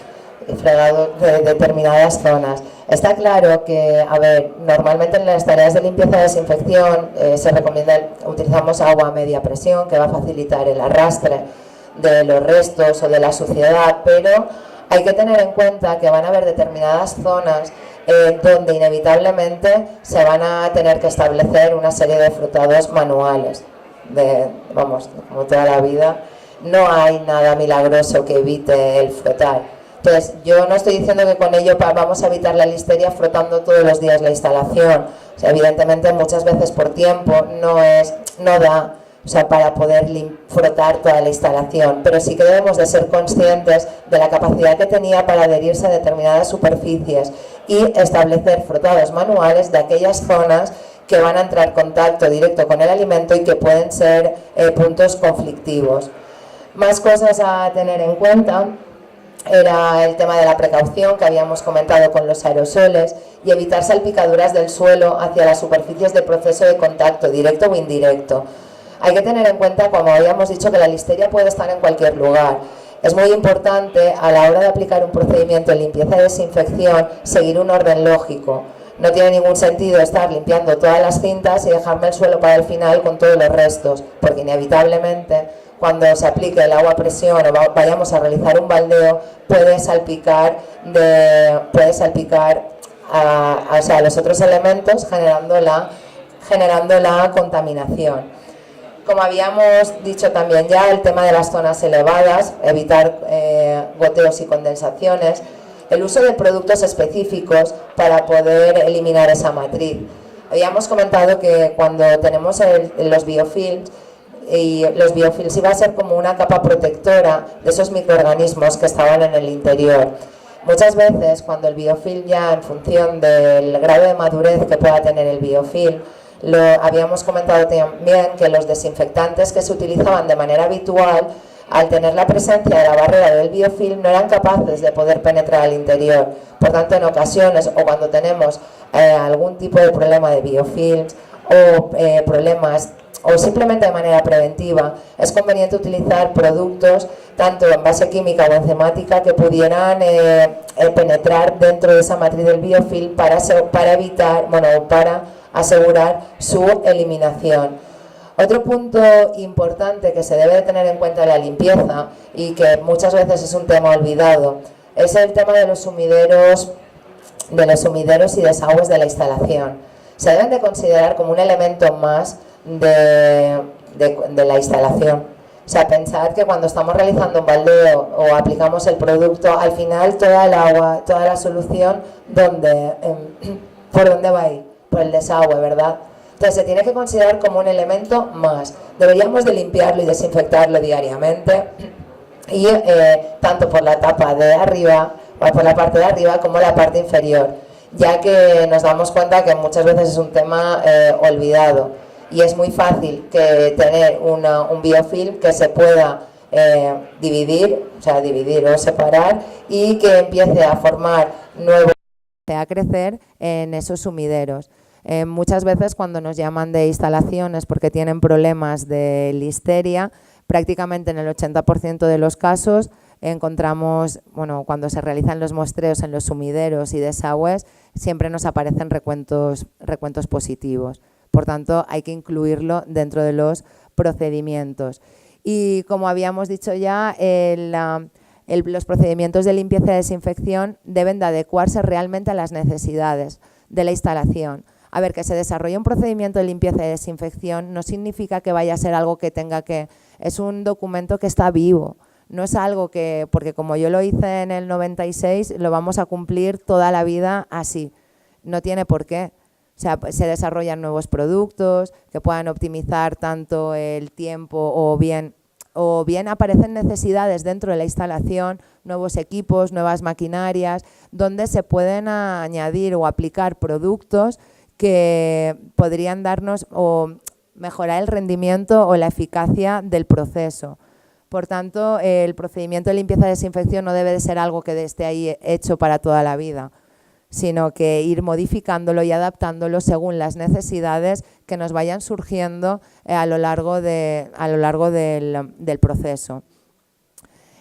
fregados de determinadas zonas. Está claro que, normalmente en las tareas de limpieza y desinfección se recomienda, utilizamos agua a media presión, que va a facilitar el arrastre de los restos o de la suciedad, pero hay que tener en cuenta que van a haber determinadas zonas donde inevitablemente se van a tener que establecer una serie de frotados manuales. Como toda la vida, no hay nada milagroso que evite el frotar. Entonces, yo no estoy diciendo que con ello vamos a evitar la listeria frotando todos los días la instalación. O sea, evidentemente, muchas veces por tiempo no da, para poder frotar toda la instalación, pero sí que debemos de ser conscientes de la capacidad que tenía para adherirse a determinadas superficies y establecer frotados manuales de aquellas zonas que van a entrar en contacto directo con el alimento y que pueden ser puntos conflictivos. Más cosas a tener en cuenta era el tema de la precaución que habíamos comentado con los aerosoles y evitar salpicaduras del suelo hacia las superficies de proceso de contacto, directo o indirecto. Hay que tener en cuenta, como habíamos dicho, que la listeria puede estar en cualquier lugar. Es muy importante, a la hora de aplicar un procedimiento de limpieza y desinfección, seguir un orden lógico. No tiene ningún sentido estar limpiando todas las cintas y dejarme el suelo para el final con todos los restos, porque inevitablemente, cuando se aplique el agua a presión o vayamos a realizar un baldeo, puede salpicar a los otros elementos, generando la contaminación. Como habíamos dicho también ya, el tema de las zonas elevadas, evitar goteos y condensaciones, el uso de productos específicos para poder eliminar esa matriz. Habíamos comentado que cuando tenemos los biofilms, iba a ser como una capa protectora de esos microorganismos que estaban en el interior. Muchas veces, cuando el biofilm, ya en función del grado de madurez que pueda tener el biofilm, habíamos comentado también que los desinfectantes que se utilizaban de manera habitual, al tener la presencia de la barrera del biofilm, no eran capaces de poder penetrar al interior. Por tanto, en ocasiones, o cuando tenemos algún tipo de problema de biofilms o problemas, o simplemente de manera preventiva, es conveniente utilizar productos tanto en base química o enzimática que pudieran penetrar dentro de esa matriz del biofilm para asegurar su eliminación. Otro punto importante que se debe de tener en cuenta en la limpieza, y que muchas veces es un tema olvidado, es el tema de los sumideros y desagües de la instalación. Se deben de considerar como un elemento más de la instalación. O sea, pensad que cuando estamos realizando un baldeo o aplicamos el producto, al final toda el agua, toda la solución, ¿por dónde va a ir? Por el desagüe, ¿verdad? Entonces se tiene que considerar como un elemento más. Deberíamos de limpiarlo y desinfectarlo diariamente, y tanto por la tapa de arriba, o por la parte de arriba, como la parte inferior, ya que nos damos cuenta que muchas veces es un tema olvidado, y es muy fácil tener un biofilm que se pueda dividir o separar, y que empiece a formar nuevos, a crecer en esos sumideros. Muchas veces cuando nos llaman de instalaciones porque tienen problemas de listeria, prácticamente en el 80% de los casos encontramos, cuando se realizan los muestreos en los sumideros y desagües, siempre nos aparecen recuentos positivos. Por tanto, hay que incluirlo dentro de los procedimientos. Y como habíamos dicho ya, los procedimientos de limpieza y desinfección deben de adecuarse realmente a las necesidades de la instalación. A ver, que se desarrolle un procedimiento de limpieza y desinfección no significa que vaya a ser algo que tenga que... Es un documento que está vivo. No es algo que, porque como yo lo hice en el 96, lo vamos a cumplir toda la vida así. No tiene por qué. O sea, se desarrollan nuevos productos que puedan optimizar tanto el tiempo o bien aparecen necesidades dentro de la instalación, nuevos equipos, nuevas maquinarias, donde se pueden añadir o aplicar productos que podrían darnos o mejorar el rendimiento o la eficacia del proceso. Por tanto, el procedimiento de limpieza y desinfección no debe de ser algo que esté ahí hecho para toda la vida, sino que ir modificándolo y adaptándolo según las necesidades que nos vayan surgiendo a lo largo del proceso.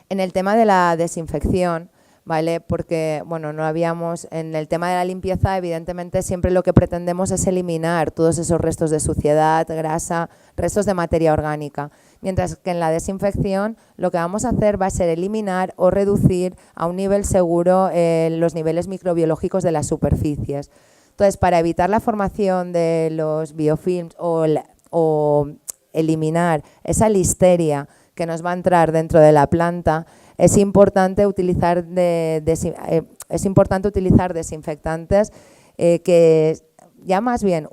En el tema de la desinfección, ¿vale? Porque, bueno, en el tema de la limpieza, evidentemente, siempre lo que pretendemos es eliminar todos esos restos de suciedad, grasa, restos de materia orgánica. Mientras que en la desinfección lo que vamos a hacer va a ser eliminar o reducir a un nivel seguro los niveles microbiológicos de las superficies. Entonces, para evitar la formación de los biofilms o eliminar esa listeria que nos va a entrar dentro de la planta, es importante utilizar desinfectantes que ya más bien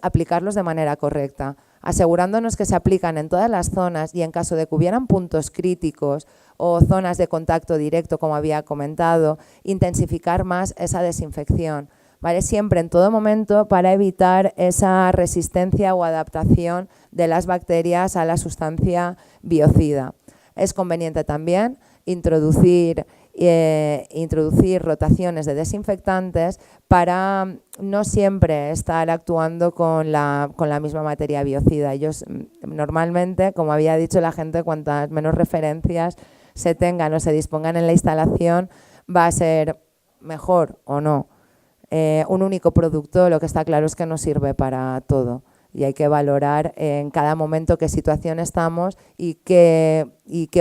aplicarlos de manera correcta, asegurándonos que se aplican en todas las zonas y en caso de que hubieran puntos críticos o zonas de contacto directo, como había comentado, intensificar más esa desinfección, ¿vale? Siempre, en todo momento, para evitar esa resistencia o adaptación de las bacterias a la sustancia biocida. Es conveniente también introducir rotaciones de desinfectantes para no siempre estar actuando con la misma materia biocida. Ellos normalmente, como había dicho la gente, cuantas menos referencias se tengan o se dispongan en la instalación, va a ser mejor o no. Un único producto, lo que está claro es que no sirve para todo. Y hay que valorar en cada momento qué situación estamos y qué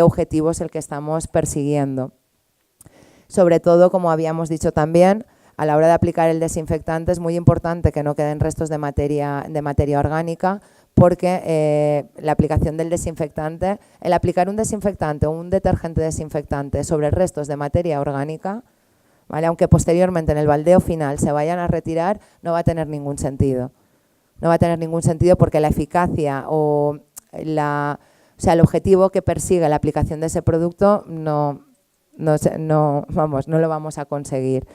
objetivo es el que estamos persiguiendo. Sobre todo, como habíamos dicho también, a la hora de aplicar el desinfectante es muy importante que no queden restos de materia orgánica, porque la aplicación del desinfectante, el aplicar un desinfectante o un detergente desinfectante sobre restos de materia orgánica, ¿vale? Aunque posteriormente en el baldeo final se vayan a retirar, no va a tener ningún sentido. No va a tener ningún sentido porque la eficacia o el objetivo que persigue la aplicación de ese producto no lo vamos a conseguir.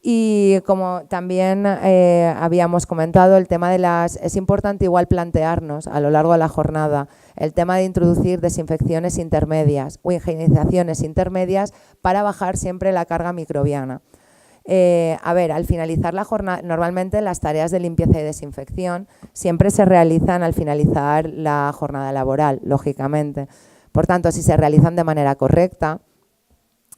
Y como también habíamos comentado, el tema es importante igual plantearnos a lo largo de la jornada el tema de introducir desinfecciones intermedias o higienizaciones intermedias para bajar siempre la carga microbiana. Al finalizar la jornada, normalmente las tareas de limpieza y desinfección siempre se realizan al finalizar la jornada laboral, lógicamente. Por tanto, si se realizan de manera correcta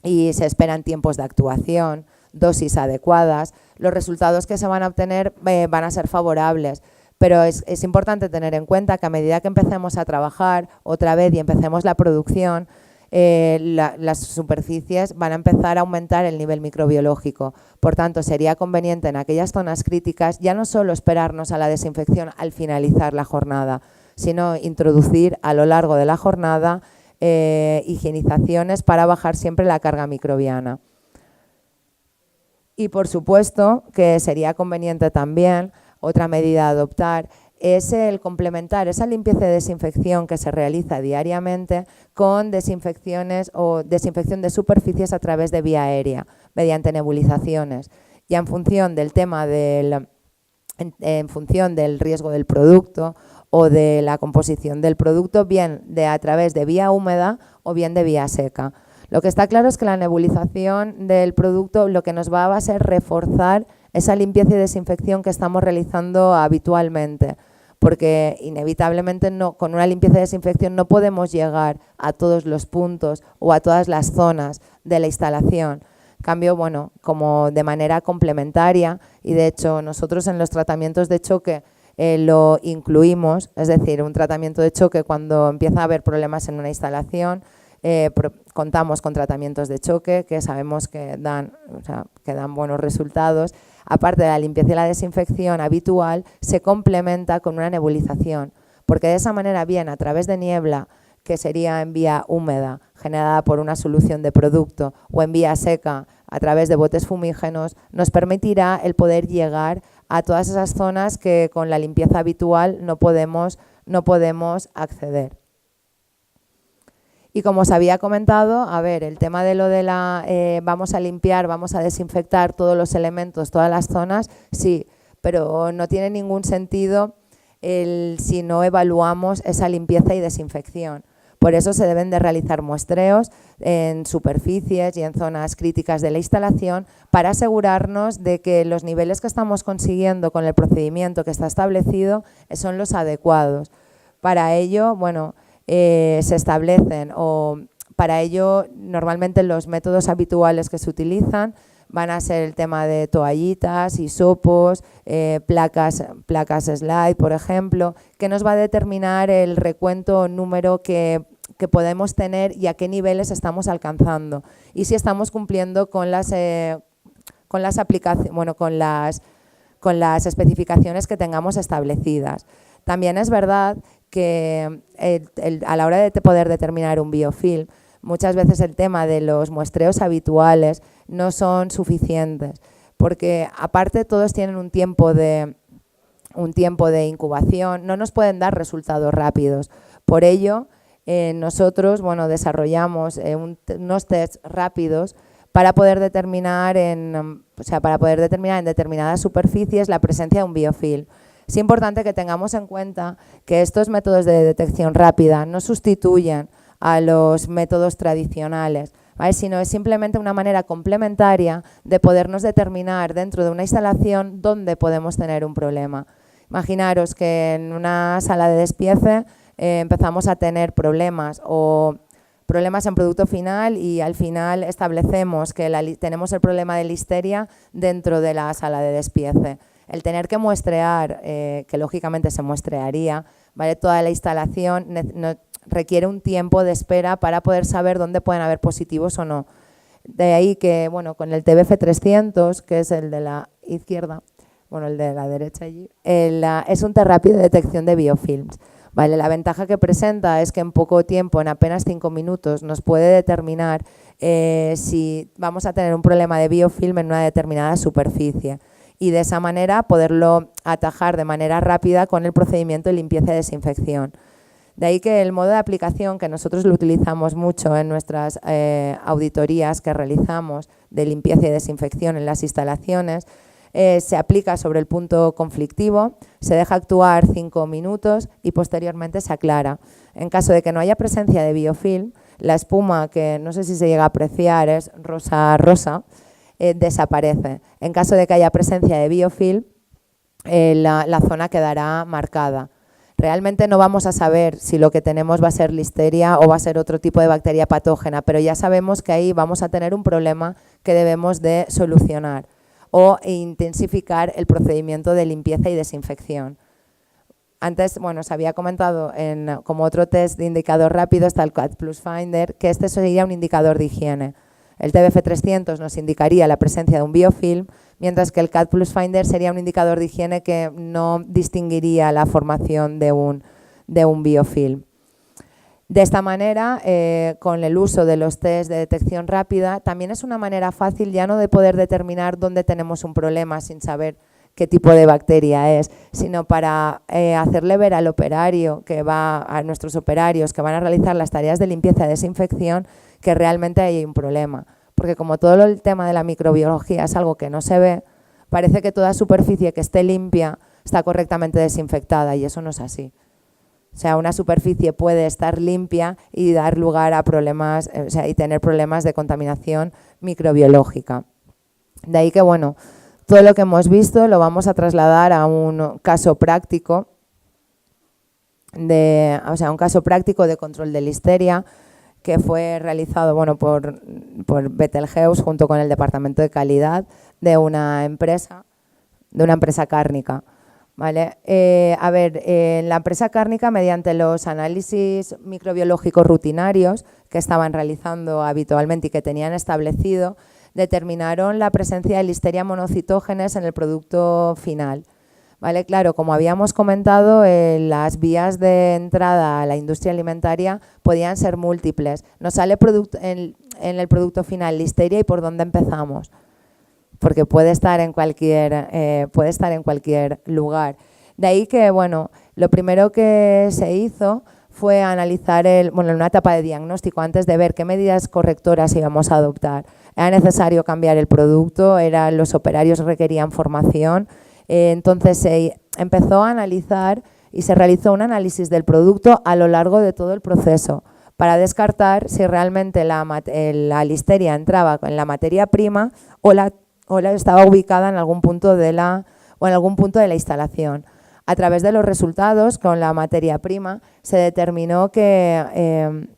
y se esperan tiempos de actuación, dosis adecuadas, los resultados que se van a obtener van a ser favorables. Pero es importante tener en cuenta que a medida que empecemos a trabajar otra vez y empecemos la producción, las superficies van a empezar a aumentar el nivel microbiológico. Por tanto, sería conveniente en aquellas zonas críticas ya no solo esperarnos a la desinfección al finalizar la jornada, sino introducir a lo largo de la jornada higienizaciones para bajar siempre la carga microbiana. Y por supuesto que sería conveniente también, otra medida a adoptar, es el complementar esa limpieza y desinfección que se realiza diariamente con desinfecciones o desinfección de superficies a través de vía aérea, mediante nebulizaciones. Ya en función del tema en función del riesgo del producto o de la composición del producto, bien a través de vía húmeda o bien de vía seca. Lo que está claro es que la nebulización del producto lo que nos va a ser reforzar esa limpieza y desinfección que estamos realizando habitualmente, porque inevitablemente con una limpieza y desinfección no podemos llegar a todos los puntos o a todas las zonas de la instalación. En cambio, bueno, como de manera complementaria, y de hecho nosotros en los tratamientos de choque lo incluimos, es decir, un tratamiento de choque cuando empieza a haber problemas en una instalación, contamos con tratamientos de choque que sabemos que dan buenos resultados. Aparte de la limpieza y la desinfección habitual, se complementa con una nebulización, porque de esa manera, bien a través de niebla, que sería en vía húmeda, generada por una solución de producto, o en vía seca, a través de botes fumígenos, nos permitirá el poder llegar a todas esas zonas que con la limpieza habitual no podemos acceder. Y como os había comentado, a ver, el tema de lo de vamos a limpiar, vamos a desinfectar todos los elementos, todas las zonas, sí, pero no tiene ningún sentido si no evaluamos esa limpieza y desinfección. Por eso se deben de realizar muestreos en superficies y en zonas críticas de la instalación para asegurarnos de que los niveles que estamos consiguiendo con el procedimiento que está establecido son los adecuados. Para ello, bueno, se establecen para ello normalmente los métodos habituales que se utilizan van a ser el tema de toallitas, hisopos, placas slide, por ejemplo, que nos va a determinar el recuento o número que podemos tener y a qué niveles estamos alcanzando y si estamos cumpliendo con las aplicaciones, bueno, con las especificaciones que tengamos establecidas. También es verdad que a la hora de poder determinar un biofilm, muchas veces el tema de los muestreos habituales no son suficientes, porque aparte todos tienen un tiempo de incubación, no nos pueden dar resultados rápidos. Por ello, nosotros desarrollamos unos tests rápidos para poder determinar en determinadas superficies la presencia de un biofilm. Es importante que tengamos en cuenta que estos métodos de detección rápida no sustituyen a los métodos tradicionales, ¿vale? Sino es simplemente una manera complementaria de podernos determinar dentro de una instalación dónde podemos tener un problema. Imaginaros que en una sala de despiece empezamos a tener problemas en producto final y al final establecemos que tenemos el problema de listeria dentro de la sala de despiece. El tener que muestrear, que lógicamente se muestrearía, ¿vale? Toda la instalación requiere un tiempo de espera para poder saber dónde pueden haber positivos o no. De ahí que, bueno, con el TBF 300, que es el de la izquierda, bueno, el de la derecha allí, es un test rápido de detección de biofilms. Vale, la ventaja que presenta es que en poco tiempo, en apenas 5 minutos, nos puede determinar si vamos a tener un problema de biofilm en una determinada superficie y de esa manera poderlo atajar de manera rápida con el procedimiento de limpieza y desinfección. De ahí que el modo de aplicación, que nosotros lo utilizamos mucho en nuestras auditorías que realizamos de limpieza y desinfección en las instalaciones, se aplica sobre el punto conflictivo, se deja actuar 5 minutos y posteriormente se aclara. En caso de que no haya presencia de biofilm, la espuma, que no sé si se llega a apreciar, es rosa, desaparece. En caso de que haya presencia de biofilm, la zona quedará marcada. Realmente no vamos a saber si lo que tenemos va a ser listeria o va a ser otro tipo de bacteria patógena, pero ya sabemos que ahí vamos a tener un problema que debemos de solucionar o intensificar el procedimiento de limpieza y desinfección. Antes, bueno, os había comentado como otro test de indicador rápido está el CAT Plus Finder, que este sería un indicador de higiene. El TBF 300 nos indicaría la presencia de un biofilm, mientras que el CAT Plus Finder sería un indicador de higiene que no distinguiría la formación de un biofilm. De esta manera, con el uso de los test de detección rápida, también es una manera fácil ya no de poder determinar dónde tenemos un problema sin saber qué tipo de bacteria es, sino para hacerle ver al operario, a nuestros operarios que van a realizar las tareas de limpieza y desinfección, que realmente hay un problema. Porque como todo el tema de la microbiología es algo que no se ve, parece que toda superficie que esté limpia está correctamente desinfectada y eso no es así. O sea, una superficie puede estar limpia y dar lugar a problemas, y tener problemas de contaminación microbiológica. De ahí que, bueno, todo lo que hemos visto lo vamos a trasladar a un caso práctico, un caso práctico de control de listeria que fue realizado, bueno, por Betelgeuse junto con el Departamento de Calidad de una empresa cárnica. ¿Vale? En la empresa cárnica, mediante los análisis microbiológicos rutinarios que estaban realizando habitualmente y que tenían establecido, determinaron la presencia de Listeria monocitógenes en el producto final. ¿Vale? Claro, como habíamos comentado, las vías de entrada a la industria alimentaria podían ser múltiples. Nos sale en el producto final Listeria y por dónde empezamos, porque puede estar en cualquier lugar. De ahí que, bueno, lo primero que se hizo fue analizar en una etapa de diagnóstico antes de ver qué medidas correctoras íbamos a adoptar. Era necesario cambiar el producto, los operarios requerían formación, entonces se empezó a analizar y se realizó un análisis del producto a lo largo de todo el proceso para descartar si realmente la listeria entraba en la materia prima o estaba ubicada en algún punto de la instalación. A través de los resultados con la materia prima se determinó que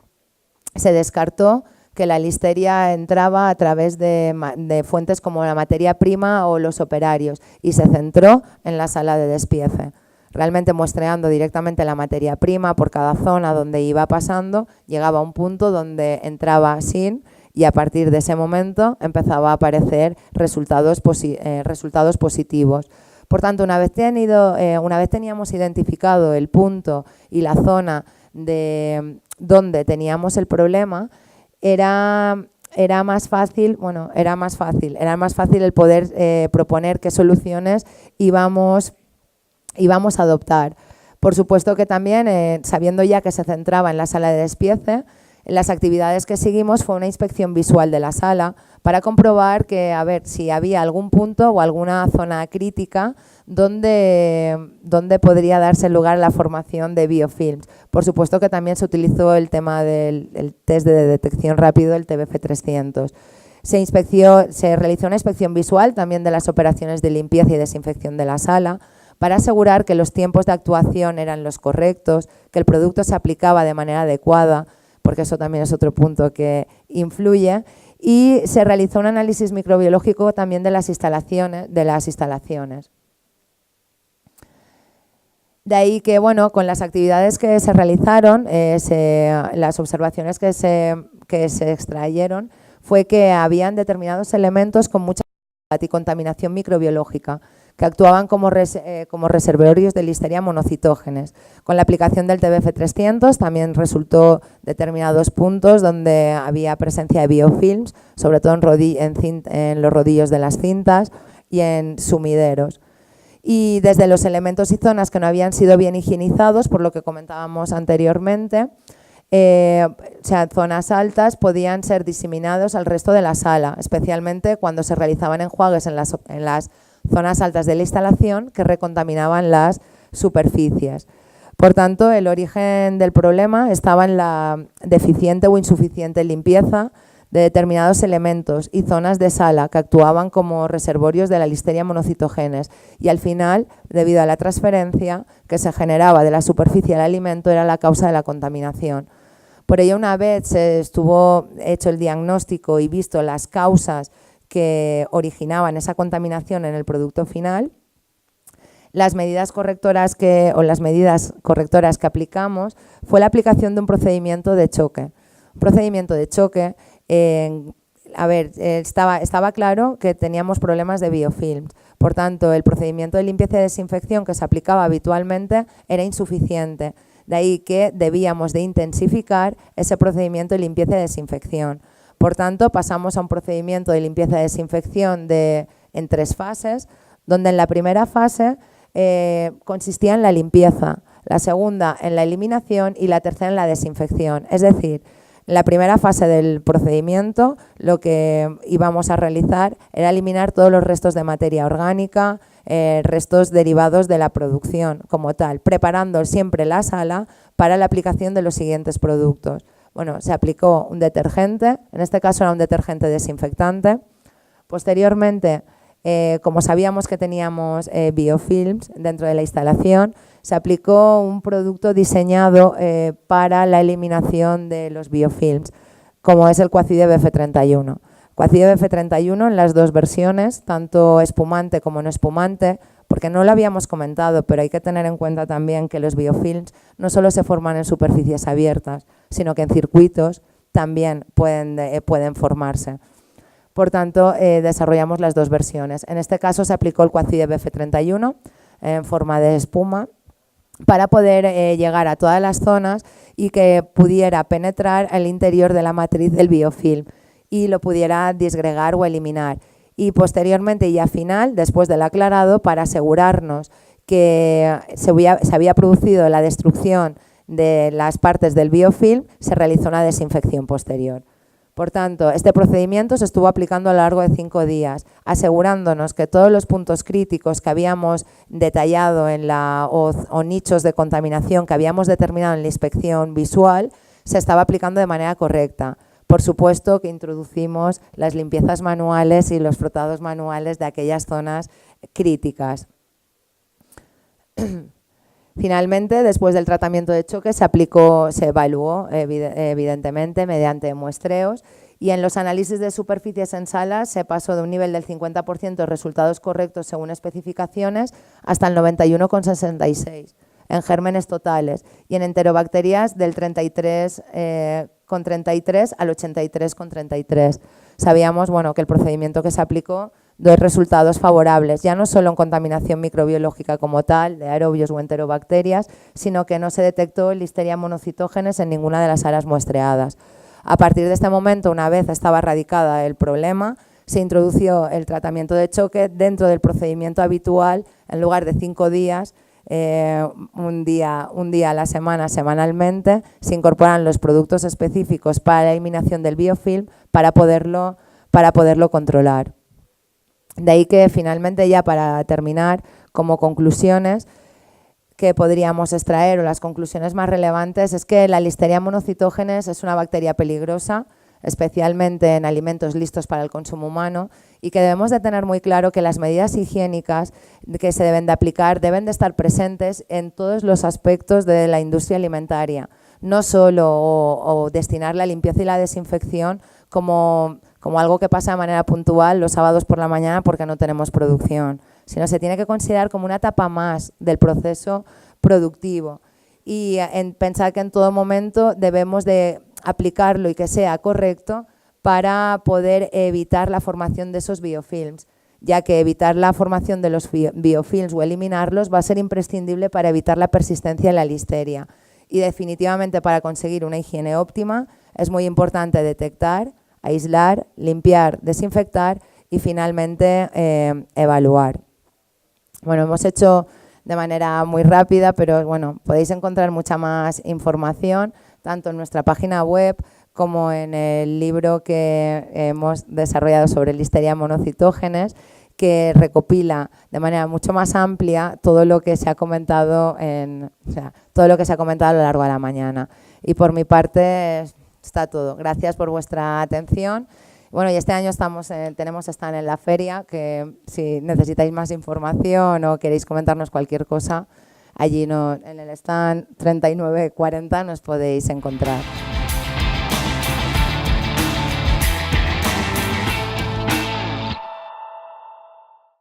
se descartó que la listeria entraba a través de fuentes como la materia prima o los operarios y se centró en la sala de despiece. Realmente muestreando directamente la materia prima por cada zona donde iba pasando, llegaba a un punto donde entraba sin y a partir de ese momento empezaba a aparecer resultados positivos. Por tanto, una vez teníamos identificado el punto y la zona de donde teníamos el problema, era más fácil el poder proponer qué soluciones íbamos a adoptar. Por supuesto que también, sabiendo ya que se centraba en la sala de despiece, las actividades que seguimos fue una inspección visual de la sala para comprobar si había algún punto o alguna zona crítica donde podría darse lugar a la formación de biofilms. Por supuesto que también se utilizó el tema del test de detección rápido, el TBF300. Se realizó una inspección visual también de las operaciones de limpieza y desinfección de la sala para asegurar que los tiempos de actuación eran los correctos, que el producto se aplicaba de manera adecuada, porque eso también es otro punto que influye, y se realizó un análisis microbiológico también de las instalaciones. De ahí que, bueno, con las actividades que se realizaron, las observaciones que se extrayeron fue que habían determinados elementos con mucha y contaminación microbiológica que actuaban como reservorios de Listeria monocitógenes. Con la aplicación del TBF300 también resultó determinados puntos donde había presencia de biofilms, sobre todo en los rodillos de las cintas y en sumideros. Y desde los elementos y zonas que no habían sido bien higienizados, por lo que comentábamos anteriormente, zonas altas podían ser diseminados al resto de la sala, especialmente cuando se realizaban enjuagues en las zonas altas de la instalación que recontaminaban las superficies. Por tanto, el origen del problema estaba en la deficiente o insuficiente limpieza de determinados elementos y zonas de sala que actuaban como reservorios de la Listeria monocitógenes y al final, debido a la transferencia que se generaba de la superficie al alimento, era la causa de la contaminación. Por ello, una vez se estuvo hecho el diagnóstico y visto las causas que originaban esa contaminación en el producto final, las medidas correctoras que aplicamos fue la aplicación de un procedimiento de choque. Un procedimiento de choque, estaba claro que teníamos problemas de biofilms. Por tanto, el procedimiento de limpieza y desinfección que se aplicaba habitualmente era insuficiente. De ahí que debíamos de intensificar ese procedimiento de limpieza y desinfección. Por tanto, pasamos a un procedimiento de limpieza y desinfección en 3 fases, donde en la primera fase consistía en la limpieza, la segunda en la eliminación y la tercera en la desinfección. Es decir, en la primera fase del procedimiento lo que íbamos a realizar era eliminar todos los restos de materia orgánica, restos derivados de la producción como tal, preparando siempre la sala para la aplicación de los siguientes productos. Bueno, se aplicó un detergente, en este caso era un detergente desinfectante. Posteriormente, como sabíamos que teníamos biofilms dentro de la instalación, se aplicó un producto diseñado para la eliminación de los biofilms, como es el Coacide BF31. Coacide BF31 en las 2 versiones, tanto espumante como no espumante, porque no lo habíamos comentado, pero hay que tener en cuenta también que los biofilms no solo se forman en superficies abiertas, sino que en circuitos también pueden formarse. Por tanto, desarrollamos las dos versiones. En este caso se aplicó el Coacide BF31 en forma de espuma para poder llegar a todas las zonas y que pudiera penetrar al interior de la matriz del biofilm y lo pudiera disgregar o eliminar. Y posteriormente y al final, después del aclarado, para asegurarnos que se había producido la destrucción de las partes del biofilm, se realizó una desinfección posterior. Por tanto, este procedimiento se estuvo aplicando a lo largo de 5 días, asegurándonos que todos los puntos críticos que habíamos detallado o nichos de contaminación que habíamos determinado en la inspección visual se estaba aplicando de manera correcta. Por supuesto que introducimos las limpiezas manuales y los frotados manuales de aquellas zonas críticas. Finalmente, después del tratamiento de choque, se evaluó evidentemente mediante muestreos y en los análisis de superficies en salas se pasó de un nivel del 50% de resultados correctos según especificaciones hasta el 91,66% en gérmenes totales y en enterobacterias del 33,33 al 83,33. Sabíamos que el procedimiento que se aplicó dio resultados favorables, ya no solo en contaminación microbiológica como tal, de aerobios o enterobacterias, sino que no se detectó Listeria monocitógenes en ninguna de las salas muestreadas. A partir de este momento, una vez estaba erradicada el problema, se introdució el tratamiento de choque dentro del procedimiento habitual, en lugar de 5 días, un día a la semana, semanalmente, se incorporan los productos específicos para la eliminación del biofilm para poderlo controlar. De ahí que finalmente, ya para terminar, como conclusiones que podríamos extraer o las conclusiones más relevantes es que la Listeria monocitógenes es una bacteria peligrosa, especialmente en alimentos listos para el consumo humano, y que debemos de tener muy claro que las medidas higiénicas que se deben de aplicar deben de estar presentes en todos los aspectos de la industria alimentaria, no solo o destinar la limpieza y la desinfección como algo que pasa de manera puntual los sábados por la mañana porque no tenemos producción, sino se tiene que considerar como una etapa más del proceso productivo y pensar que en todo momento debemos de aplicarlo y que sea correcto para poder evitar la formación de esos biofilms, ya que evitar la formación de los biofilms o eliminarlos va a ser imprescindible para evitar la persistencia de la listeria. Y definitivamente para conseguir una higiene óptima es muy importante detectar, aislar, limpiar, desinfectar y finalmente evaluar. Bueno, hemos hecho de manera muy rápida, pero podéis encontrar mucha más información tanto en nuestra página web como en el libro que hemos desarrollado sobre Listeria monocitógenes, que recopila de manera mucho más amplia todo lo que se ha comentado todo lo que se ha comentado a lo largo de la mañana. Y por mi parte está todo. Gracias por vuestra atención. Bueno, y este año tenemos stand en la feria, que si necesitáis más información o queréis comentarnos cualquier cosa, allí en el stand 3940 nos podéis encontrar.